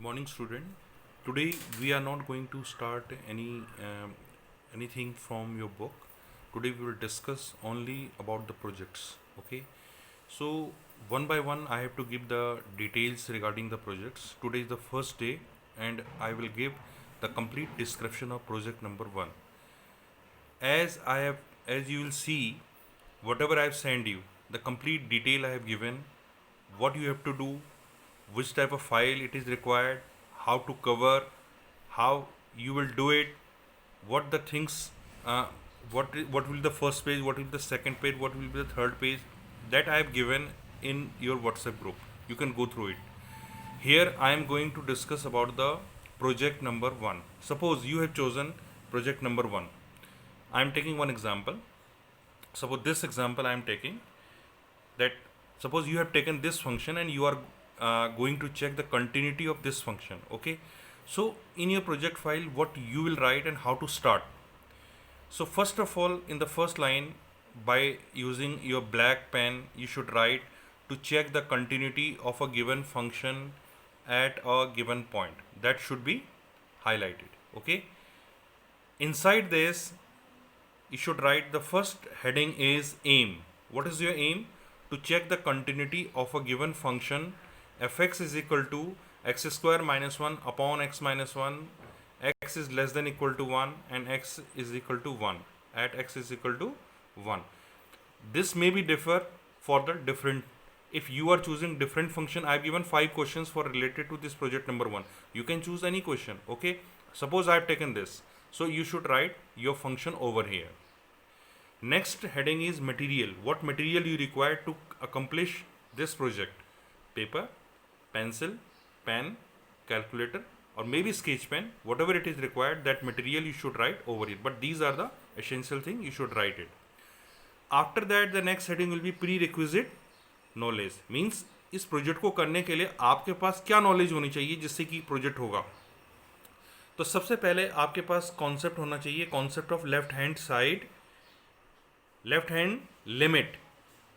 morning, student. Today we are not going to start anything from your book. Today we will discuss only about the projects. Okay. So one by one, I have to give the details regarding the projects. Today is the first day, and I will give the complete description of project number one. As you will see, whatever I have sent you, the complete detail I have given, what you have to do, which type of file it is required, how to cover, how you will do it, what the things, what will be the first page, what will be the second page, what will be the third page, that I have given in your WhatsApp group. You can go through it. Here I am going to discuss about the project number one. Suppose you have chosen project number one. I am taking one example. Suppose this example I am taking, that suppose you have taken this function and you are going to check the continuity of this function. Okay, so in your project file, what you will write and how to start. So first of all, in the first line, by using your black pen, you should write to check the continuity of a given function at a given point. That should be highlighted. Okay, inside this you should write the first heading is aim. What is your aim? To check the continuity of a given function fx is equal to x square minus 1 upon x minus 1, x is less than equal to 1 and x is equal to 1 at x is equal to 1. This may be differ for the different. If you are choosing different function, I have given 5 questions for related to this project number 1. You can choose any question. Okay, suppose I have taken this, so you should write your function over here. Next heading is material. What material you require to accomplish this project? Paper, pencil, pen, calculator, or maybe sketch pen. Whatever it is required, that material you should write over here. But these are the essential thing, you should write it. After that, the next heading will be prerequisite knowledge. Means इस project को करने के लिए आपके पास क्या knowledge होनी चाहिए जिससे कि प्रोजेक्ट होगा. तो सबसे पहले आपके पास कॉन्सेप्ट होना चाहिए, concept of left hand side, left hand limit.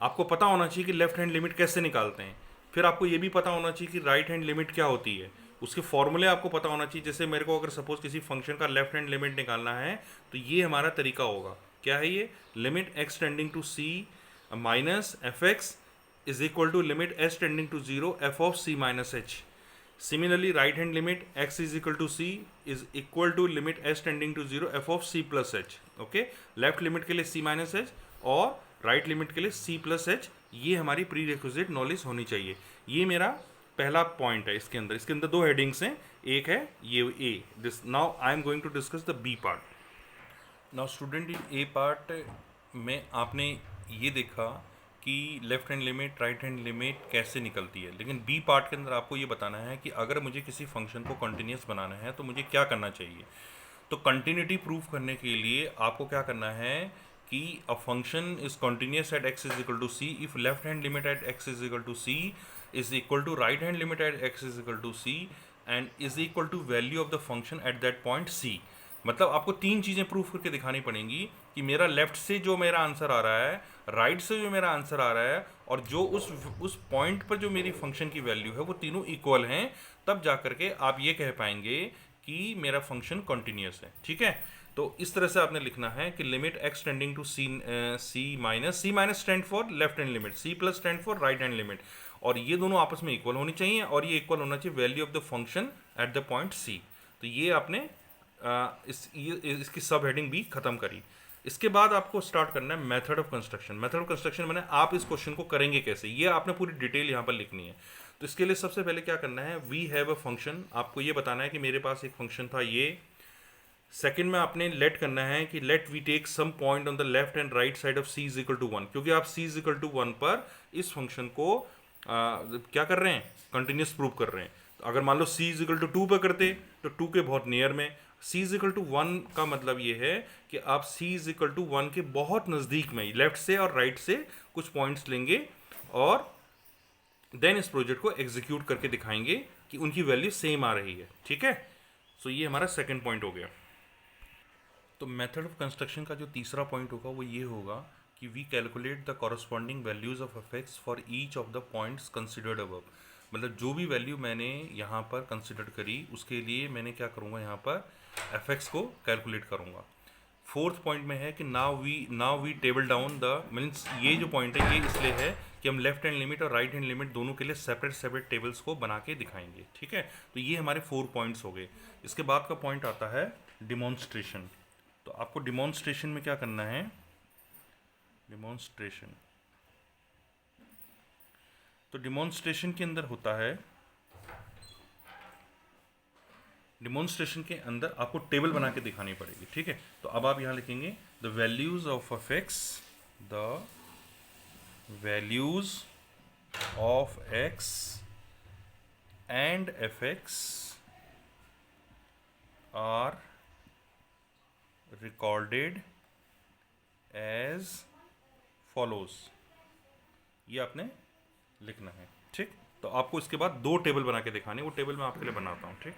आपको पता होना चाहिए कि लेफ्ट हैंड लिमिट कैसे निकालते हैं. फिर आपको ये भी पता होना चाहिए कि राइट हैंड लिमिट क्या होती है. उसके फॉर्मूले आपको पता होना चाहिए. जैसे मेरे को अगर सपोज किसी फंक्शन का लेफ्ट हैंड लिमिट निकालना है तो ये हमारा तरीका होगा. क्या है ये? Limit x tending to C minus F X is equal to limit S tending to zero F of C minus H. Similarly, right hand limit x is equal to c is equal to limit s tending to 0 f of c plus h. Okay, left limit के लिए c minus H और right limit के लिए c plus H. ये हमारी pre requisite knowledge होनी चाहिए. ये मेरा पहला पॉइंट है. इसके अंदर 2 हेडिंग्स हैं. एक है ये A. This now I am going to discuss the B part. Now student, in A part में आपने ये देखा कि left hand limit, right hand limit कैसे निकलती है. लेकिन बी पार्ट के अंदर आपको ये बताना है कि अगर मुझे किसी फंक्शन को कंटिन्यूस बनाना है तो मुझे क्या करना चाहिए. तो कंटिन्यूटी प्रूफ करने के लिए आपको क्या करना है कि a function is continuous at x is equal to C if left hand limit at x is equal to C is equal to right hand limit at x is equal to C and is equal to value of the function at that point C. मतलब आपको 3 चीज़ें proof करके दिखानी पड़ेंगी कि मेरा left से जो मेरा आंसर आ रहा है, राइट से जो मेरा आंसर आ रहा है, और जो उस पॉइंट पर जो मेरी फंक्शन की वैल्यू है वो तीनों इक्वल हैं. तब जा करके आप ये कह पाएंगे कि मेरा फंक्शन कॉन्टिन्यूस है. ठीक है, तो इस तरह से आपने लिखना है कि limit x tending to C minus stand for left hand limit, c plus stand for right hand limit, और ये दोनों आपस में इक्वल होनी चाहिए और ये इक्वल होना चाहिए value of the function at the point c. तो ये आपने इसकी सब हेडिंग भी खत्म करी. इसके बाद आपको स्टार्ट करना है method of construction. Method of construction मैंने आप इस क्वेश्चन को करेंगे कैसे, ये आपने पूरी डिटेल यहाँ पर लिखनी है. तो इसके लिए सबसे पहले क्या करना है, वी हैव अ फंक्शन. आपको ये बताना है कि मेरे पास एक फंक्शन था ये. सेकंड में आपने लेट करना है कि let we take some point on the left and right side of c is equal to 1, क्योंकि आप c इज इक्वल टू 1 पर इस फंक्शन को क्या कर रहे हैं, कंटिन्यूस प्रूव कर रहे हैं. तो अगर मान लो c इज इक्वल टू 2 पर करते तो 2 के बहुत नियर में. c इज इक्वल टू 1 का मतलब ये है कि आप c इज इक्वल टू 1 के बहुत नज़दीक में लेफ्ट से और राइट से कुछ पॉइंट्स लेंगे और देन इस प्रोजेक्ट को एग्जीक्यूट करके दिखाएंगे कि उनकी वैल्यू सेम आ रही है. ठीक है, सो ये हमारा सेकंड पॉइंट हो गया. तो मेथड ऑफ कंस्ट्रक्शन का जो तीसरा पॉइंट होगा वो ये होगा कि we calculate the corresponding values of f x for each of the points considered above. मतलब जो भी वैल्यू मैंने यहाँ पर कंसिडर करी उसके लिए मैंने क्या करूँगा, यहाँ पर एफ एक्स को कैलकुलेट करूँगा। फोर्थ पॉइंट में है कि now we table down the means, ये जो पॉइंट है ये इसलिए है कि हम लेफ्ट हैंड लिमिट और राइट हैंड लिमिट दोनों के लिए सेपरेट सेपरेट टेबल्स को बना के दिखाएंगे। ठीक है, तो ये हमारे 4 पॉइंट्स हो गए। इसके बाद का पॉइंट आता है डिमॉन्स्ट्रेशन। तो आपको डिमॉन्स्ट्रेशन में क्या करना है, डिमॉन्स्ट्रेशन, तो डिमॉन्स्ट्रेशन के अंदर होता है, डिमॉन्स्ट्रेशन के अंदर आपको टेबल बना के दिखानी पड़ेगी। ठीक है, तो अब आप यहाँ लिखेंगे the values of f x, the values of x and f x are recorded as follows. ये आपने लिखना है। ठीक, तो आपको इसके बाद 2 टेबल बना के दिखाने, वो टेबल मैं आपके लिए बनाता हूँ। ठीक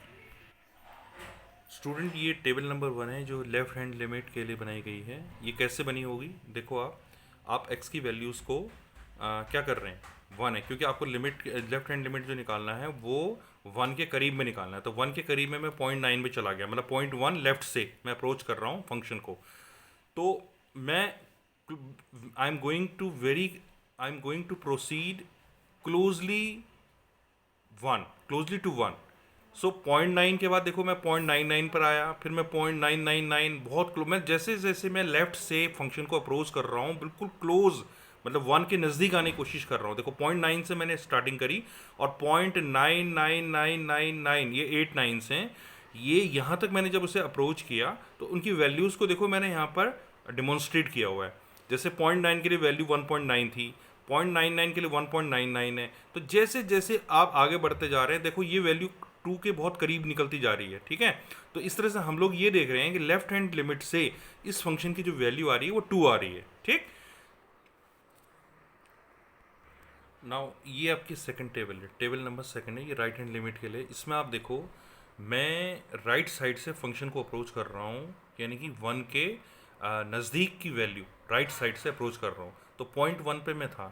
स्टूडेंट, ये टेबल नंबर 1 है जो लेफ्ट हैंड लिमिट के लिए बनाई गई है। ये कैसे बनी होगी, देखो आप x की वैल्यूज़ को क्या कर रहे हैं, 1 है, क्योंकि आपको लिमिट, लेफ्ट हैंड लिमिट जो निकालना है वो 1 के करीब में निकालना है। तो 1 के करीब में मैं 0.9 में चला गया, मतलब 0.1 लेफ्ट से मैं अप्रोच कर रहा हूँ फंक्शन को। तो मैं I am going to proceed closely to 1। So 0.9 के बाद देखो मैं 0.99 पर आया, फिर मैं 0.999, बहुत क्लोज। मैं जैसे जैसे मैं लेफ्ट से फंक्शन को अप्रोच कर रहा हूँ बिल्कुल क्लोज, मतलब 1 के नज़दीक आने की कोशिश कर रहा हूँ। देखो 0.9 से मैंने स्टार्टिंग करी और 0.99999, ये 8 नाइन्स हैं, ये यहाँ तक मैंने जब उसे अप्रोच किया तो उनकी वैल्यूज़ को देखो मैंने यहाँ पर डिमॉन्स्ट्रेट किया हुआ है। जैसे 0.9 के लिए वैल्यू 1.9 थी, 0.99 के लिए 1.99 है। तो जैसे जैसे आप आगे बढ़ते जा रहे हैं देखो ये वैल्यू 2 के बहुत करीब निकलती जा रही है। ठीक है, तो इस तरह से हम लोग ये देख रहे हैं कि लेफ्ट हैंड लिमिट से इस फंक्शन की जो वैल्यू आ रही है वो 2 आ रही है। ठीक, नाउ ये आपकी सेकंड टेबल है, टेबल नंबर 2 है, ये राइट हैंड लिमिट के लिए। इसमें आप देखो मैं राइट साइड से फंक्शन को अप्रोच कर रहा हूँ, यानी कि 1 के नज़दीक की वैल्यू राइट साइड से अप्रोच कर रहा हूँ। तो 0.1 पे मैं था,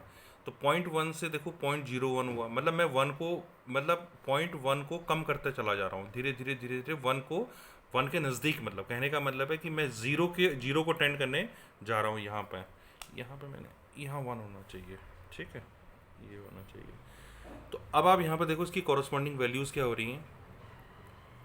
तो 0.1 से देखो 0.01 हुआ, मतलब मैं 1 को, मतलब 0.1 को कम करते चला जा रहा हूँ धीरे धीरे धीरे धीरे 1 को, 1 के नज़दीक, मतलब कहने का मतलब है कि मैं जीरो को टेंड करने जा रहा हूँ। यहाँ पे मैंने यहाँ 1 होना चाहिए। ठीक है, ये होना चाहिए। तो अब आप यहाँ पर देखो इसकी कॉरस्पॉन्डिंग वैल्यूज़ क्या हो रही हैं,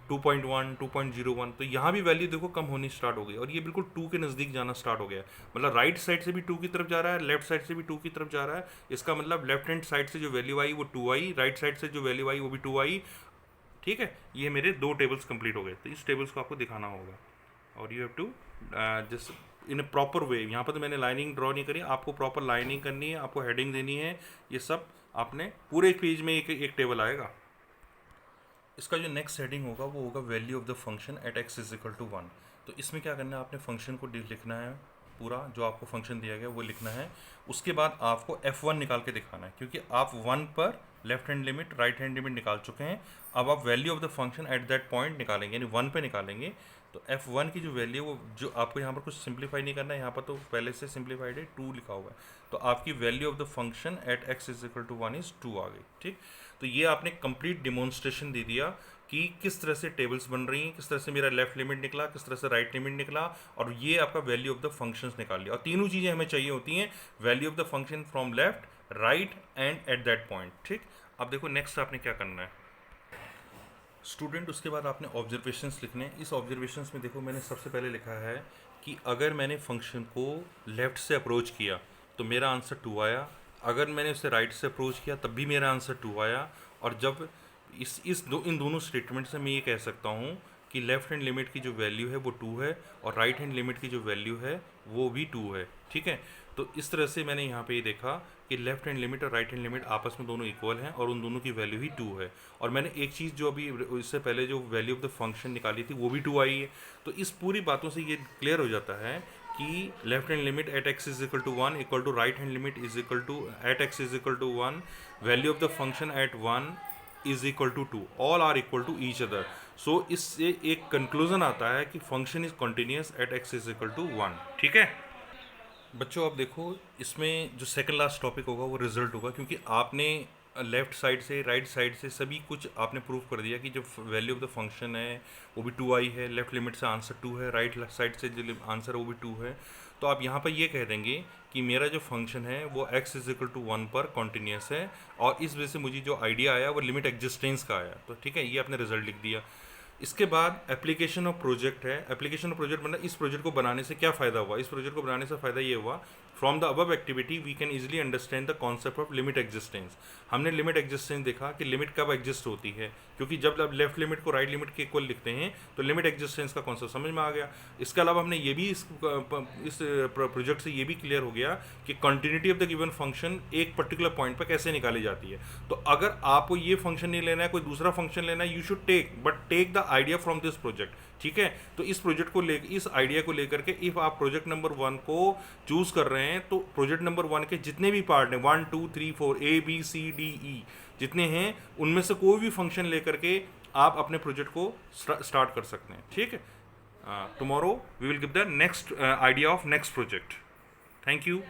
2.1, 2.01। तो यहाँ भी वैल्यू देखो कम होनी स्टार्ट हो गई और ये बिल्कुल 2 के नज़दीक जाना स्टार्ट हो गया। मतलब राइट साइड से भी 2 की तरफ जा रहा है, लेफ्ट साइड से भी 2 की तरफ जा रहा है। इसका मतलब लेफ्ट हैंड साइड से जो वैल्यू आई वो 2 आई, राइट साइड से जो वैल्यू आई वो भी 2 आई। ठीक है, ये मेरे 2 टेबल्स कंप्लीट हो गए। तो इस टेबल्स को आपको दिखाना होगा और you have to just in a proper way. यहाँ पर तो मैंने लाइनिंग ड्रॉ नहीं करी, आपको प्रॉपर लाइनिंग करनी है, आपको हेडिंग देनी है, ये सब आपने पूरे एक पेज में एक टेबल आएगा। इसका जो नेक्स्ट हेडिंग होगा वो होगा value of the function at x is equal to 1। तो इसमें क्या करना है, आपने फंक्शन को लिखना है, पूरा जो आपको फंक्शन दिया गया वो लिखना है। उसके बाद आपको f1 निकाल के दिखाना है, क्योंकि आप 1 पर left hand limit right hand limit निकाल चुके हैं। अब आप value of the function at that point निकालेंगे, यानी 1 पे निकालेंगे। तो f1 की जो वैल्यू वो जो आपको यहाँ पर कुछ सिंप्लीफाई नहीं करना है, यहाँ पर तो पहले से सिंप्लीफाइड है, 2 लिखा हुआ है। तो आपकी value of the function at x is equal to 1 is 2 आ गई। ठीक, तो ये आपने कंप्लीट डिमॉन्स्ट्रेशन दे दिया कि किस तरह से टेबल्स बन रही हैं, किस तरह से मेरा लेफ्ट लिमिट निकला, किस तरह से राइट लिमिट निकला, और ये आपका वैल्यू ऑफ द फंक्शंस निकाल लिया। और तीनों चीज़ें हमें चाहिए होती हैं, value of the function from left, right and eight that point. ठीक, अब देखो नेक्स्ट आपने क्या करना है स्टूडेंट, उसके बाद आपने ऑब्जर्वेशंस लिखने हैं। इस ऑब्जर्वेशंस में देखो मैंने सबसे पहले लिखा है कि अगर मैंने फंक्शन को लेफ़्ट से अप्रोच किया तो मेरा आंसर 2 आया, अगर मैंने उसे राइट से अप्रोच किया तब भी मेरा आंसर 2 आया। और जब इन दोनों स्टेटमेंट से मैं ये कह सकता हूँ कि लेफ़्ट हैंड लिमिट की जो वैल्यू है वो 2 है और राइट हैंड लिमिट की जो वैल्यू है वो भी 2 है। ठीक है, तो इस तरह से मैंने यहाँ पे ये देखा कि लेफ्ट हैंड लिमिट और राइट हैंड लिमिट आपस में दोनों इक्वल हैं और उन दोनों की वैल्यू ही 2 है। और मैंने एक चीज़ जो अभी इससे पहले जो वैल्यू ऑफ द फंक्शन निकाली थी वो भी 2 आई है। तो इस पूरी बातों से ये क्लियर हो जाता है कि left hand limit at x is equal to 1 equal to right hand limit is equal to at x is equal to 1, value of the function at 1 is equal to 2, all are equal to each other. So इससे एक conclusion आता है कि function is continuous at x is equal to 1। ठीक है बच्चों, अब देखो इसमें जो सेकंड लास्ट टॉपिक होगा वो रिजल्ट होगा, क्योंकि आपने लेफ्ट साइड से राइट साइड से सभी कुछ आपने प्रूव कर दिया कि जो वैल्यू ऑफ द फंक्शन है वो भी 2i है, लेफ्ट लिमिट से आंसर 2 है, राइट साइड से जो आंसर है वो भी 2 है। तो आप यहाँ पर ये कह देंगे कि मेरा जो फंक्शन है वो x इज इक्वल टू 1 पर कॉन्टीन्यूस है, और इस वजह से मुझे जो आइडिया आया वो लिमिट एग्जिस्टेंस का आया। तो ठीक है, ये आपने रिजल्ट लिख दिया। इसके बाद एप्लीकेशन ऑफ प्रोजेक्ट है। एप्लीकेशन ऑफ प्रोजेक्ट मतलब इस प्रोजेक्ट को बनाने से क्या फ़ायदा हुआ। इस प्रोजेक्ट को बनाने से फ़ायदा ये हुआ, from the above activity we can easily understand the concept of limit existence. हमने लिमिट एग्जिस्टेंस देखा कि लिमिट कब एग्जिस्ट होती है, क्योंकि जब आप लेफ्ट लिमिट को राइट लिमिट के इक्वल लिखते हैं तो लिमिट एग्जिस्टेंस का कॉन्सेप्ट समझ में आ गया। इसके अलावा हमने ये भी इस प्रोजेक्ट से ये भी क्लियर हो गया कि continuity of the given function एक पर्टिकुलर पॉइंट पर कैसे निकाली जाती है। तो अगर आपको ये फंक्शन नहीं लेना है, कोई दूसरा फंक्शन लेना है, you should take the idea from this project. ठीक है, तो इस प्रोजेक्ट को ले इस आइडिया को लेकर के इफ आप प्रोजेक्ट नंबर 1 को चूज कर रहे हैं तो प्रोजेक्ट नंबर 1 के जितने भी पार्ट हैं 1 2 3 4 ABCDE जितने हैं उनमें से कोई भी फंक्शन लेकर के आप अपने प्रोजेक्ट को स्टार्ट कर सकते हैं। ठीक है, tomorrow we will give the next idea of next project. Thank you.